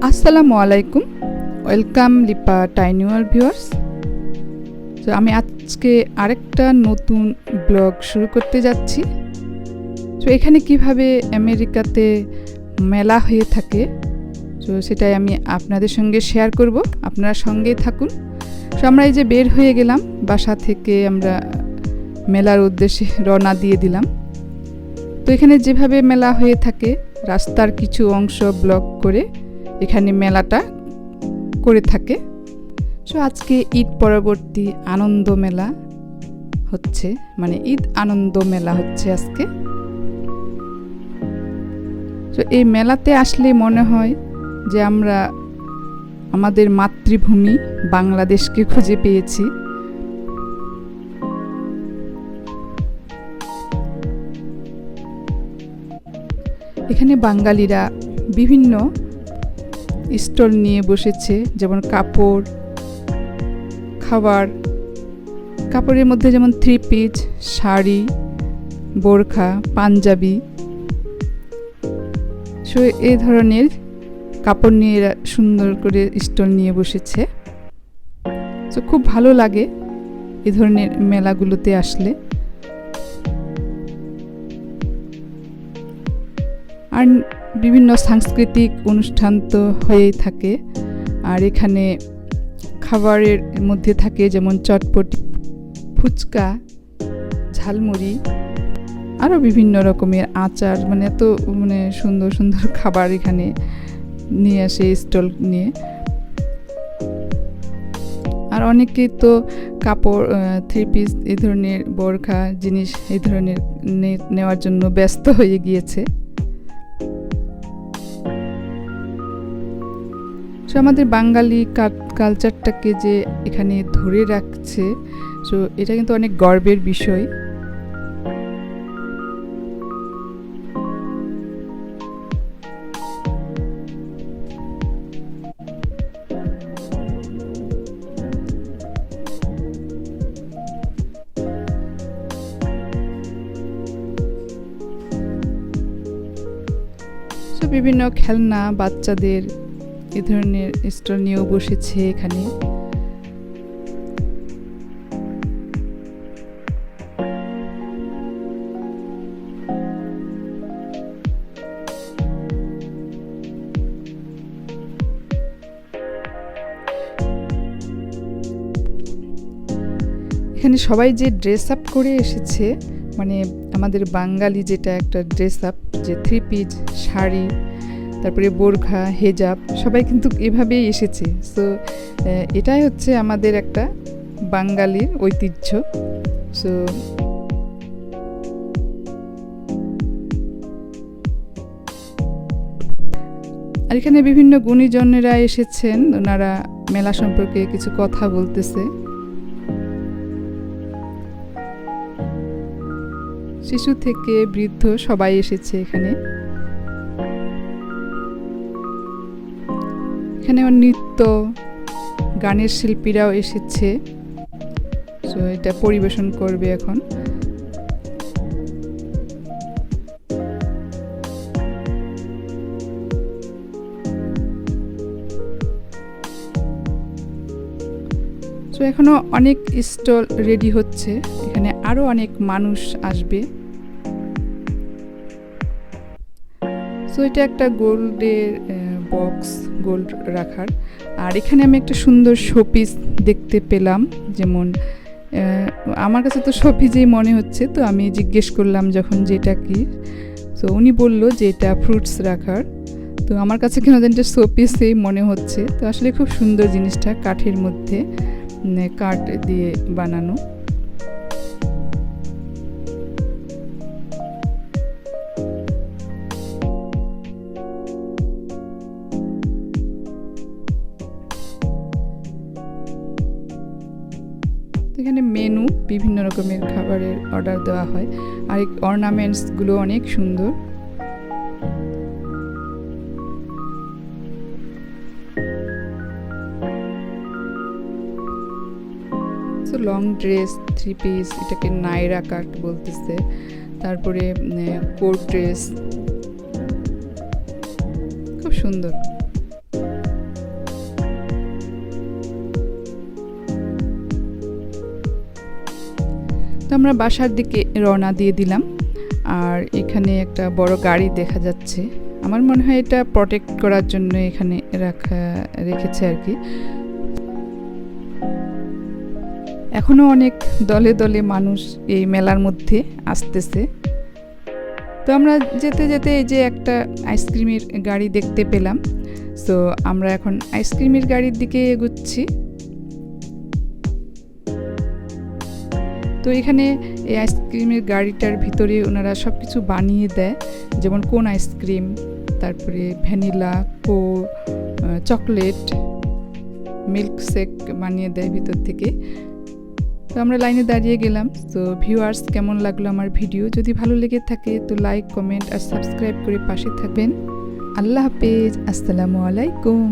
আসসালামু আলাইকুম, welcome Lipa tiny world viewers. তো আমি আজকে আরেকটা নতুন ব্লগ শুরু করতে যাচ্ছি। তো এখানে কিভাবে আমেরিকাতে মেলা হয়ে থাকে, তো সেটাই আমি আপনাদের সঙ্গে শেয়ার করব, আপনারা সঙ্গেই থাকুন। তো আমরা এই যে বের হয়ে গেলাম বাসা থেকে, আমরা মেলার উদ্দেশ্যে রওনা দিয়ে দিলাম। তো এখানে যেভাবে মেলা হয়ে থাকে, রাস্তার কিছু অংশ ব্লক করে এখানে মেলাটা করে থাকে। সো আজকে ঈদ পরবর্তী আনন্দ মেলা হচ্ছে, মানে ঈদ আনন্দ মেলা হচ্ছে আজকে। তো এই মেলাতে আসলে মনে হয় যে আমরা আমাদের মাতৃভূমি বাংলাদেশকে খুঁজে পেয়েছি। এখানে বাঙালিরা বিভিন্ন স্টল নিয়ে বসেছে, যেমন কাপড়, খাবার। কাপড়ের মধ্যে যেমন 3 পিস, শাড়ি, বোরখা, পাঞ্জাবি। সো এই ধরনের কাপড় নিয়ে সুন্দর করে স্টল নিয়ে বসেছে। তো খুব ভালো লাগে এই ধরনের মেলাগুলোতে আসলে। আর বিভিন্ন সাংস্কৃতিক অনুষ্ঠান তো হয়েই থাকে। আর এখানে খাবারের মধ্যে থাকে যেমন চটপটি, ফুচকা, ঝালমুড়ি, আরও বিভিন্ন রকমের আচার। মানে এত সুন্দর সুন্দর খাবার এখানে নিয়ে আসে স্টল নিয়ে। আর অনেকেই তো কাপড়, 3 পিস, এই ধরনের বোরখা জিনিস এই ধরনের নেওয়ার জন্য ব্যস্ত হয়ে গিয়েছে। আমাদের বাঙালি কালচারটাকে যে এখানে ধরে রাখছে, সো এটা কিন্তু অনেক গর্বের বিষয়। বিভিন্ন খেলনা, বাচ্চাদের এ ধরনের স্টল নিয়েও বসেছে এখানে। এখানে সবাই যে ড্রেস আপ করে এসেছে, মানে আমাদের বাঙালি যেটা একটা ড্রেস আপ, যে 3 পিস, শাড়ি, তারপরে বোরখা, হেজাব, সবাই কিন্তু এভাবেই এসেছে। সো এটাই হচ্ছে আমাদের একটা বাঙালির ঐতিহ্য। সো আর এখানে বিভিন্ন গুণীজনেরা এসেছেন, ওনারা মেলা সম্পর্কে কিছু কথা বলতেছে। শিশু থেকে বৃদ্ধ সবাই এসেছে এখানে। এখানে নৃত্য, গানের শিল্পীরাও এসেছে। সো এটা পরিবেশন করবে এখন। সো এখনো অনেক স্টল রেডি হচ্ছে, এখানে আরো অনেক মানুষ আসবে। সো এটা একটা গোল্ডের বক্স, গোল্ড রাখার। আর এখানে আমি একটা সুন্দর শোপিস দেখতে পেলাম, যেমন আমার কাছে তো শোপিসই মনে হচ্ছে। তো আমি জিজ্ঞেস করলাম যখন যেটা কি, তো উনি বললো যে এটা ফ্রুটস রাখার। তো আমার কাছে কেন জানি শোপিসই মনে হচ্ছে। তো আসলে খুব সুন্দর জিনিসটা, কাঠের মধ্যে, কাঠ দিয়ে বানানো। এখানে মেনু, বিভিন্ন রকমের খাবারের অর্ডার দেওয়া হয়। আর এই অর্নামেন্টসগুলো অনেক সুন্দর। লং ড্রেস, 3 পিস, এটাকে নাইরা কাট বলতেছে। তারপরে কোট ড্রেস, খুব সুন্দর। আমরা বাসার দিকে রওনা দিয়ে দিলাম। আর এখানে একটা বড় গাড়ি দেখা যাচ্ছে, আমার মনে হয় এটা প্রোটেক্ট করার জন্য এখানে রেখেছে আর কি। এখনও অনেক দলে দলে মানুষ এই মেলার মধ্যে আসতেছে। তো আমরা যেতে যেতে এই যে একটা আইসক্রিমের গাড়ি দেখতে পেলাম। সো আমরা এখন আইসক্রিমের গাড়ির দিকে এগোচ্ছি। তো এখানে এই আইসক্রিমের গাড়িটার ভিতরে ওনারা সব কিছু বানিয়ে দেয়, যেমন কোন আইসক্রিম, তারপরে ভ্যানিলা, চকলেট, মিল্ক শেক বানিয়ে দেয় ভিতর থেকে। তো আমরা লাইনে দাঁড়িয়ে গেলাম। তো ভিউয়ার্স, কেমন লাগলো আমার ভিডিও? যদি ভালো লেগে থাকে তো লাইক, কমেন্ট আর সাবস্ক্রাইব করে পাশে থাকবেন। আল্লাহ হাফেজ, আসসালামু আলাইকুম।